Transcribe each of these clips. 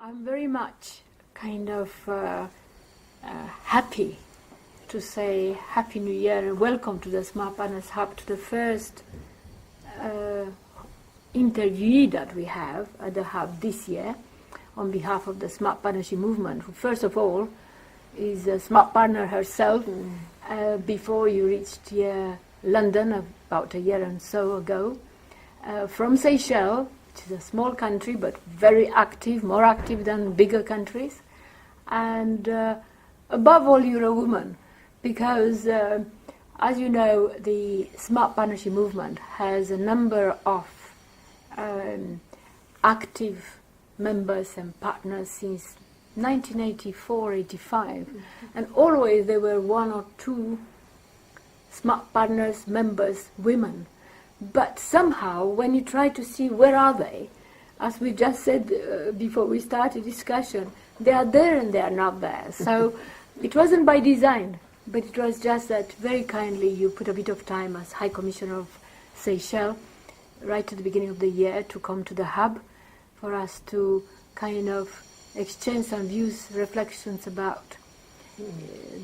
I'm very much kind of happy to say Happy New Year and welcome to the Smart Partners Hub, to the first interviewee that we have at the Hub this year on behalf of the Smart Partnership Movement, who first of all is a Smart Partner herself before you reached London about a year and so ago, from Seychelles, which is a small country but very active, more active than bigger countries, and above all you're a woman, because as you know, the Smart Partnership Movement has a number of active members and partners since 1984-85, and always there were one or two Smart Partners members women. But somehow, when you try to see where are they, as we just said before we started discussion, they are there and they are not there. So it wasn't by design, but it was just that very kindly you put a bit of time as High Commissioner of Seychelles right at the beginning of the year to come to the Hub for us to kind of exchange some views, reflections about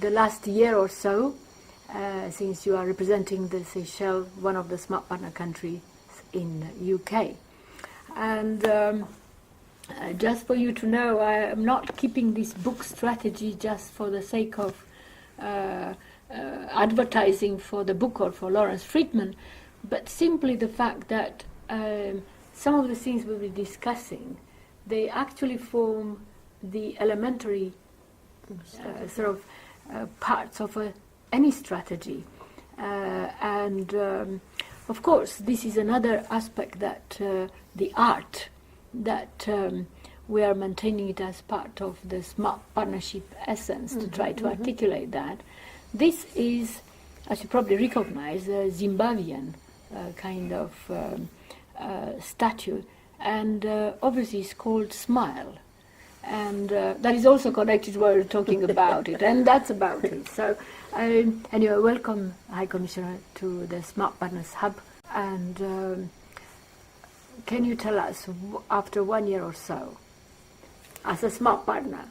the last year or so, since you are representing the Seychelles, one of the Smart Partner countries in UK. And just for you to know, I am not keeping this book strategy just for the sake of advertising for the book or for Lawrence Friedman, but simply the fact that some of the things we'll be discussing, they actually form the elementary parts of any strategy. Of course, this is another aspect that the art that we are maintaining it as part of the Smart Partnership essence to try to articulate that. This is, as you probably recognize, a Zimbabwean kind of statue, and obviously it's called Smile. And that is also connected to what we're talking about it, and that's about it. So anyway, welcome, High Commissioner, to the Smart Partners Hub. And can you tell us, after 1 year or so, as a Smart Partner,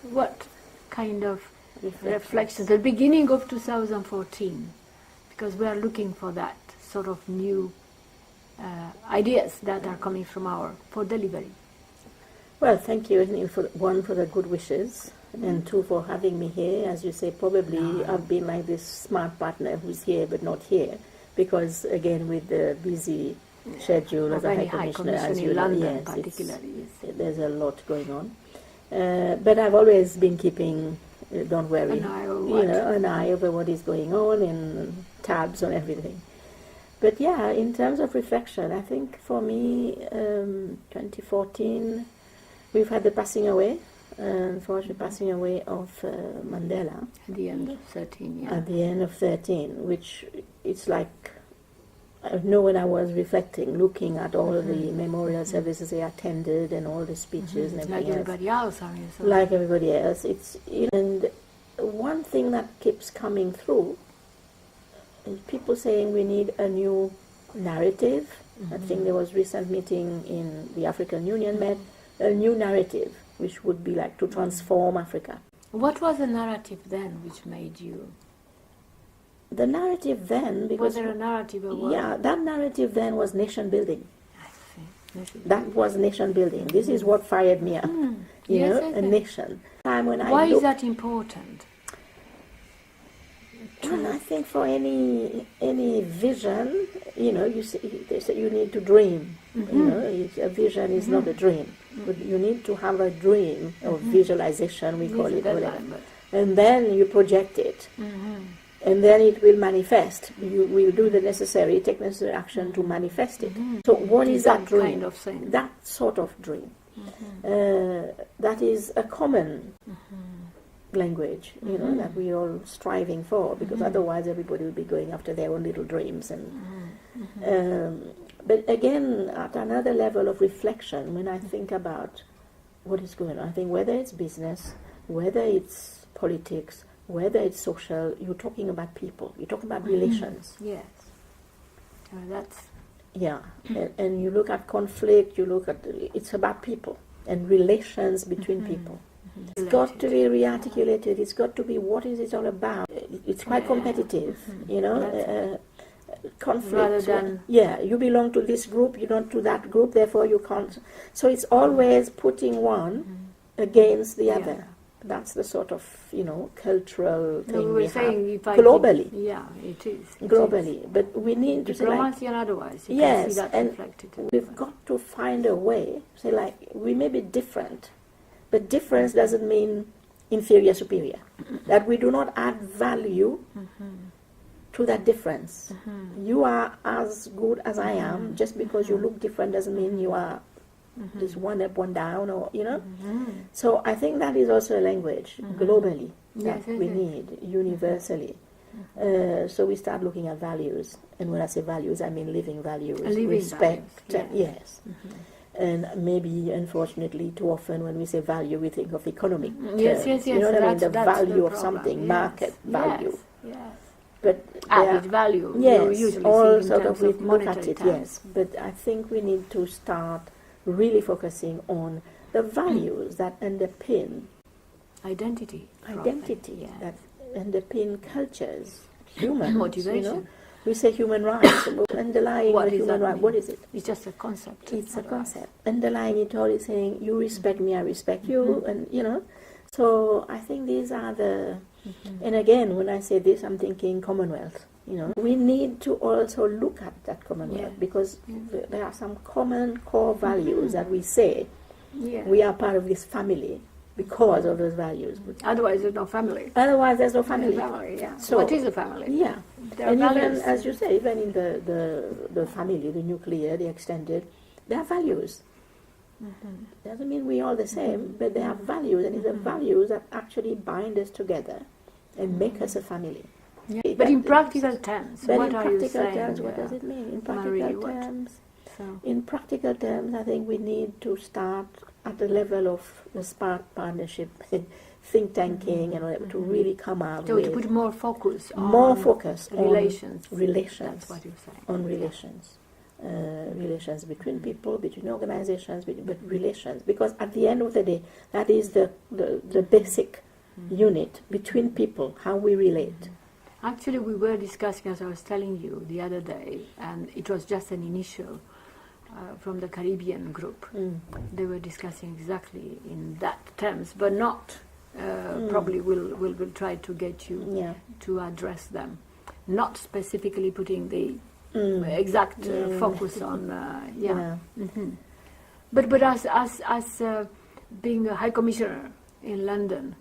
what kind of reflections, the beginning of 2014, because we are looking for that sort of new ideas that are coming from for delivery. Well, thank you, for the good wishes, and two, for having me here. As you say, probably I've been like this Smart Partner who's here but not here, because again, with the busy schedule as a High Commissioner, as you know, London particularly, there's a lot going on. But I've always been keeping, don't worry, an eye over what is going on and tabs on everything. But yeah, in terms of reflection, I think for me, 2014. We've had the passing away, unfortunately passing away of Mandela. At the end of 13, yeah. At the end of 13, which it's like, I know when I was reflecting, looking at all of the memorial services they attended and all the speeches and everything like everybody else, I mean. Like everybody else. And one thing that keeps coming through is people saying we need a new narrative. I think there was a recent meeting in the African Union met, a new narrative, which would be like to transform Africa. What was the narrative then which made you? The narrative then, because... Was there a narrative? Yeah, that narrative then was nation building. I see. That was nation building. This is what fired me up. A nation. Why is that important? And I think for any vision, you say you need to dream. A vision is not a dream, but you need to have a dream or visualization, we call it, whatever. And then you project it, and then it will manifest. You will do the necessary, take necessary action to manifest it. So what is that dream? Kind of thing. That sort of dream. That is a common language, that we're all striving for, because otherwise everybody will be going after their own little dreams. And but again, at another level of reflection, when I think about what is going on, I think whether it's business, whether it's politics, whether it's social, you're talking about people, you're talking about relations. Yes. That's... Yeah, and you look at conflict, you look at, it's about people. and relations between people. It's got to be rearticulated. It's got to be what is it all about. It's quite competitive, you know. Conflict. Rather than you belong to this group, you don't to that group, therefore you can't. So it's always putting one against the other. That's the sort of, you know, cultural thing we have globally. Yeah, it is. Globally, but we need to diplomacy and otherwise. You yes, can see that and reflected. We've got to find a way. Say, like, we may be different, but difference doesn't mean inferior, superior. That we do not add value to that difference. You are as good as I am. Just because you look different doesn't mean you are just one up, one down, or, you know. So I think that is also a language globally that we need universally. So we start looking at values, and when I say values, I mean living values, respect. Values, yes. And maybe, unfortunately, too often when we say value, we think of economic terms. Yes. You know what I mean? The that's value the of something, problem. market value. Yes. But Added value. Yes, you usually all think in sort terms of we of look at monetary it. terms. Yes, but I think we need to start really focusing on the values that underpin identity, that underpin cultures, human motivation. You know? We say human rights, but underlying What the human right, what is it? It's just a concept. It's a concept. Underlying it all is saying, you respect me, I respect you, and, you know. So I think these are the, and again, when I say this, I'm thinking Commonwealth. You know, we need to also look at that Commonwealth because there are some common core values that we say we are part of this family because of those values. Otherwise, there's no family. Otherwise, there's no family. So what is a family? Yeah, there and are even values. as you say, even in the family, the nuclear, the extended, there are values. Doesn't mean we're all the same, but they have values, and it's the values that actually bind us together and make us a family. Yeah. But in practical terms, what are you saying? What does it mean? In practical Marie, terms, in practical terms, I think we need to start at the level of the SPARK partnership, think tanking, and all that, to really come out with to put more focus on relations. That's what you're saying. On relations. Relations between people, between organizations, but relations. Because at the end of the day, that is the basic unit between people, how we relate. Actually, we were discussing, as I was telling you the other day, and it was just an initial from the Caribbean group. They were discussing exactly in that terms, but not probably we'll try to get you to address them. Not specifically putting the exact focus on, But as being a High Commissioner in London,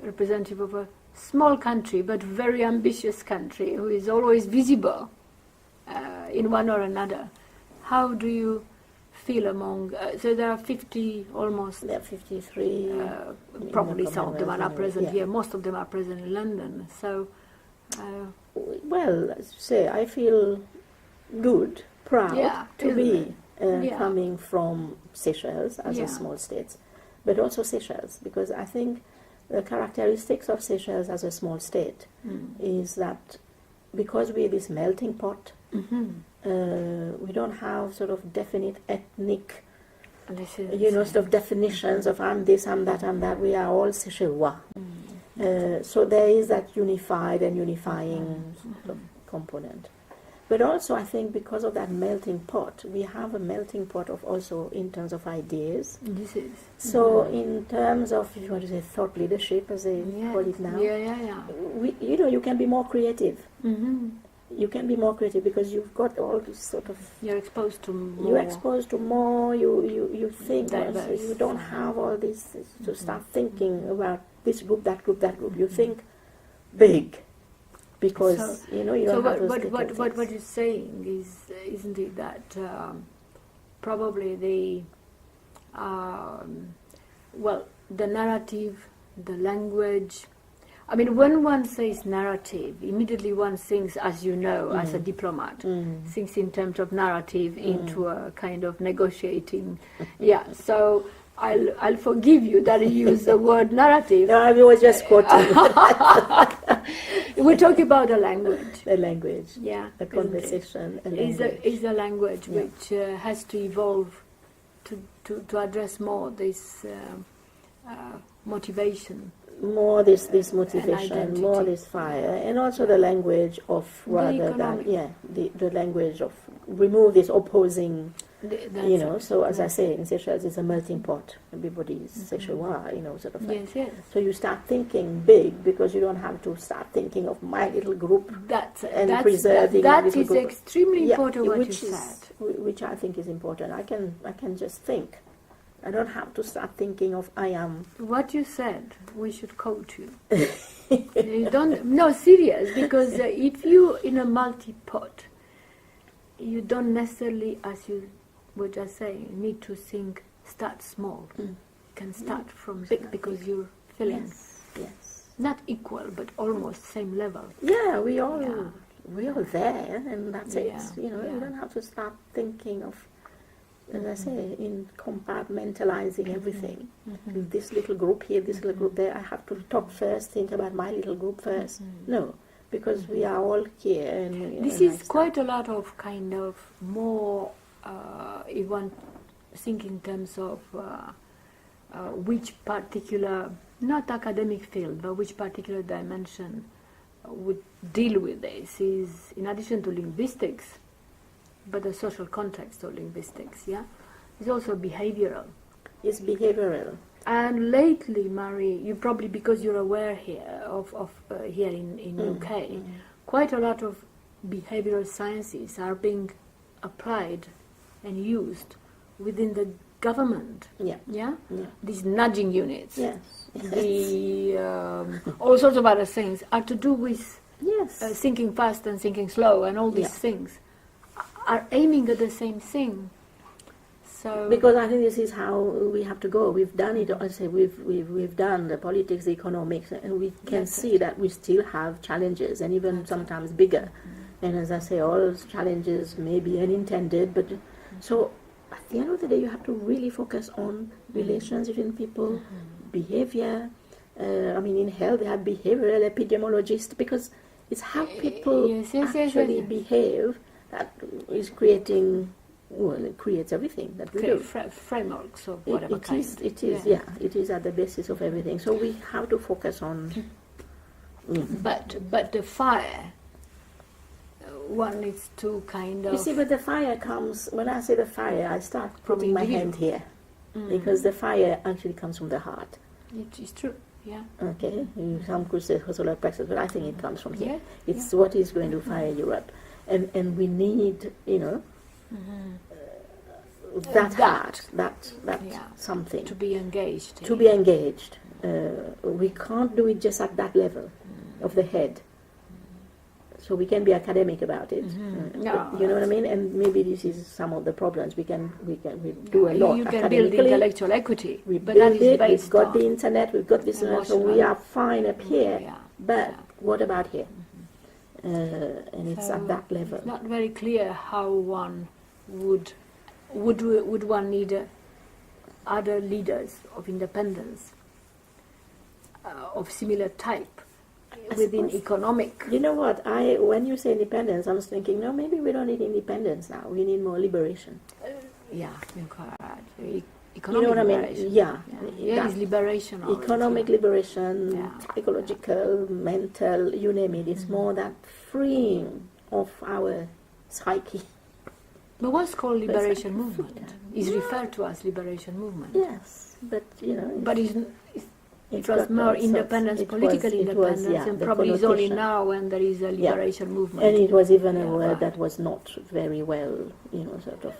representative of a small country but very ambitious country who is always visible in one or another, how do you feel among, so there are 50 almost. There are 53. Probably some of them are not present here, most of them are present in London. So, well, as you say, I feel good, proud to be coming from Seychelles as a small state, but also Seychelles, because I think the characteristics of Seychelles as a small state is that because we're this melting pot, we don't have sort of definite ethnic, sort of definitions of I'm this, I'm that, I'm that. We are all Seychellois. So there is that unified and unifying sort of component. But also, I think because of that melting pot, we have a melting pot of also in terms of ideas. So in terms of, if you want to say, thought leadership, as they call it now, you can be more creative. You can be more creative because you've got all this sort of... You're exposed to more. You're exposed to more, you think, so you don't have all this to start thinking about this group, that group, that group. You think big. Because you don't have those what you're saying is, isn't it, that probably the narrative, the language. I mean, when one says narrative, immediately one thinks, as you know, as a diplomat, thinks in terms of narrative into a kind of negotiating. So I'll forgive you that you use the word narrative. No, I was just quoting. We're talking about the language. The language. The conversation. Is a language which has to evolve to address more this motivation. More this motivation, identity. more this fire, and also the language of rather than economic. the language of remove this opposing. That's it. So as I say, in Seychelles, it's a melting pot. Everybody's Seychellois, sort of like. Yes, yes. So you start thinking big because you don't have to start thinking of my little group and preserving my that little is group. extremely important what you which is, said. which I think is important. I can just think. I don't have to start thinking of I am. What you said, we should quote you. You don't. No, serious. Because if you in a multi-pot, you don't necessarily, as you were just saying, need to think. Start small. You can start from big because you're feeling not equal but almost same level. Yeah, we're all there, and that's it. You don't have to start thinking of. As I say, in compartmentalizing everything, this little group here, this little group there, I have to talk first, think about my little group first. No, because we are all here. And this is quite a lot of kind of more, if one think in terms of which particular, not academic field, but which particular dimension would deal with this is, in addition to linguistics, but the social context of linguistics, is also behavioral. It's behavioral. And lately, Marie, you probably, because you're aware here of here in UK, quite a lot of behavioral sciences are being applied and used within the government. Yeah. These nudging units. Yes. The all sorts of other things are to do with thinking fast and thinking slow and all these things. Are aiming at the same thing. So because I think this is how we have to go. We've done it. I say we've done the politics, the economics, and we can see that we still have challenges, and even sometimes bigger. And as I say, all those challenges may be unintended, but so at the end of the day, you have to really focus on relations between people, behavior. In health, they have behavioral epidemiologists because it's how people actually behave. That is creating, it creates everything that we do. Frameworks of whatever kind. It is at the basis of everything. So we have to focus on. But the fire, one needs to kind of. You see, but the fire comes, when I say the fire, I start putting my hand here. Because the fire actually comes from the heart. It is true, Okay, some could say solar plexus, but I think it comes from here. It's what is going to fire you up. And we need, that heart, that something. To be engaged. To be engaged. We can't do it just at that level of the head. So we can be academic about it. No, you know what I mean? And maybe this is some of the problems. We do a lot. You can build intellectual equity. We but build that is it, based we've got on the internet, we've got this, so we are fine up here. But what about here? And it's at that level. It's not very clear how one would one need other leaders of independence of similar type within economic. You know what? When you say independence, I was thinking, no, maybe we don't need independence now. We need more liberation. You're correct. Economic you know what liberation. I mean? Yeah, it's liberation. Economic liberation, psychological, mental, you name it. It's more that freeing of our psyche. But what's called liberation movement is referred to as liberation movement. Yes, but But it was more independence, political independence, and probably it's only now when there is a liberation movement. And it was even a word that was not very well, sort of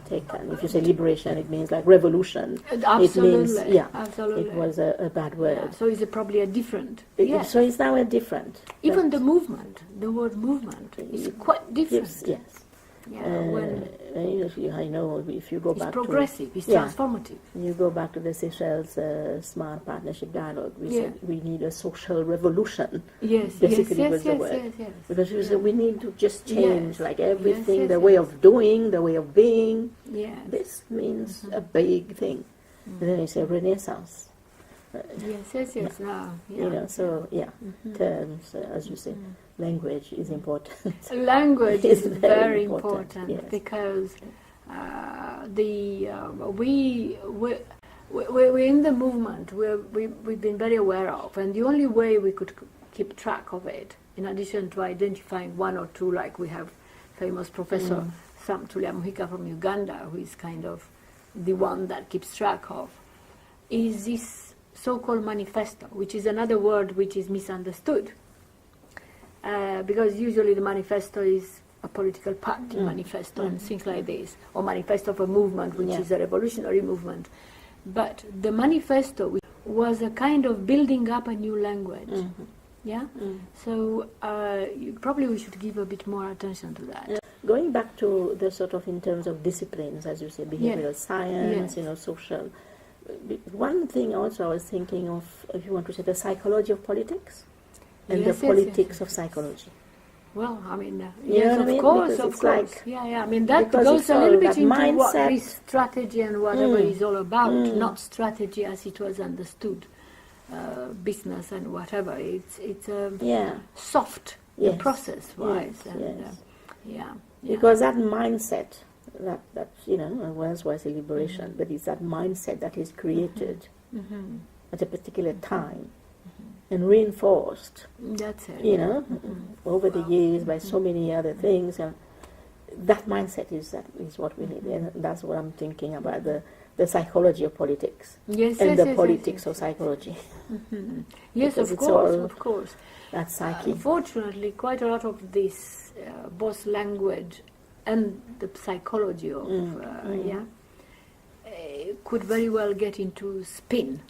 taken. If you say liberation, it means like revolution. Absolutely. It means, absolutely. It was a bad word. Yeah, so it's probably a different. So it's now a different. Even the movement, the word movement, is quite different. Yes. I know if you go back to... It's progressive, it's transformative. You go back to the Seychelles Smart Partnership Dialogue, we said we need a social revolution. Yes. Because we said we need to just change everything, the way of doing, the way of being. Yes. This means a big thing. And then you say renaissance. Terms, as you say, language is important. Language is very important because we're in the movement we've been very aware of, and the only way we could keep track of it, in addition to identifying one or two, like we have famous Professor Sam Tulia-Muhika from Uganda, who is kind of the one that keeps track of, is this so-called manifesto, which is another word which is misunderstood, because usually the manifesto is a political party manifesto and things like this, or manifesto of a movement which is a revolutionary movement. But the manifesto was a kind of building up a new language. So probably we should give a bit more attention to that. Going back to the sort of, in terms of disciplines, as you say, behavioral science, social. One thing also I was thinking of, if you want to say, the psychology of politics and the politics of psychology. Well, I mean, of course. Like, I mean, that goes a little bit into what this strategy and whatever is all about, not strategy as it was understood, business and whatever. It's soft, process-wise. Because that mindset, that was a liberation, but it's that mindset that is created at a particular time and reinforced, that's it. Over the years by so many other things. That mindset is what we need, and that's what I'm thinking about, the psychology of politics and the politics of psychology. Yes, of course. That psyche. Unfortunately, quite a lot of this, both language and the psychology of, could very well get into spin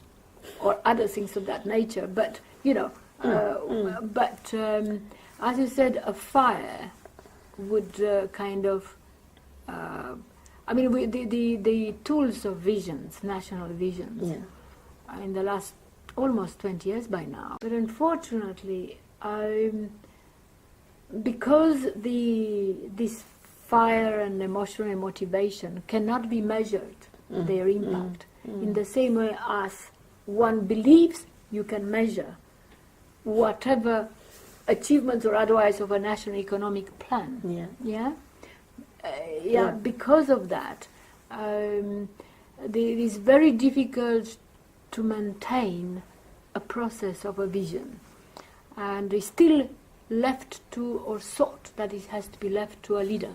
or other things of that nature. But, as you said, a fire would kind of, the tools of visions, national visions, in the last almost 20 years by now. But unfortunately, because this fire and emotional motivation cannot be measured, their impact, in the same way as one believes you can measure whatever achievements or otherwise of a national economic plan. Because of that, it is very difficult to maintain a process of a vision, and it's still left to, or thought that it has to be left to a leader,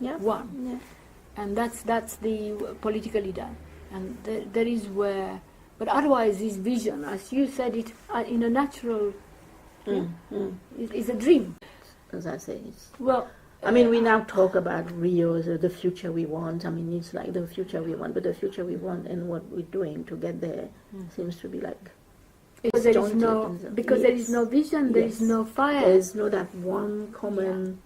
and that's the political leader, and there is where. But otherwise, this vision, as you said it, in a natural, is a dream. As I say, well. We now talk about Rio, the future we want. It's like the future we want, but the future we want and what we're doing to get there seems to be like. Because there is no vision, there is no fire. There is no that one common.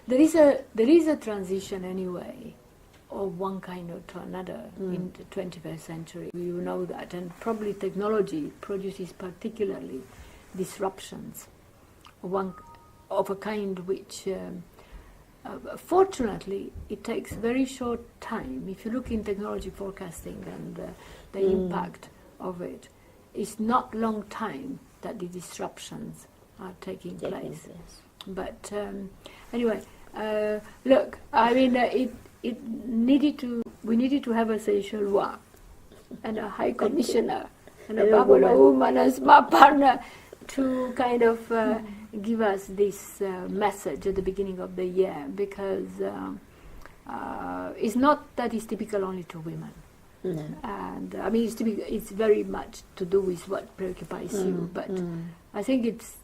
There is a transition anyway, of one kind or to another in the 21st century. You know that, and probably technology produces particularly disruptions of a kind which, fortunately, it takes very short time. If you look in technology forecasting and the impact of it, it's not long time that the disruptions are taking place. But anyway, look, we needed to have a Seychelles and a High Commissioner and a Babylon woman as my partner to kind of give us this message at the beginning of the year, because it's not that it's typical only to women. And it's very much to do with what preoccupies you, but I think it's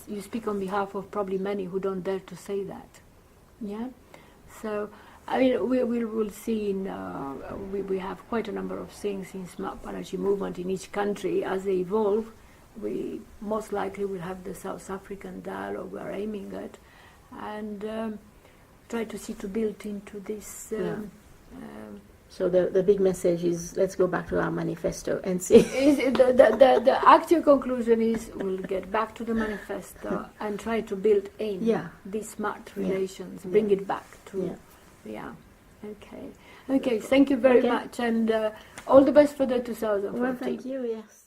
you speak on behalf of probably many who don't dare to say that. So we will see we have quite a number of things in smart energy movement in each country. As they evolve, we most likely will have the South African dialogue we are aiming at, and try to see to build into this. So the big message is, let's go back to our manifesto and see. The actual conclusion is, we'll get back to the manifesto and try to build in these smart relations, bring it back to. Okay. Thank you very much, and all the best for the 2014. Well, thank you. Yes.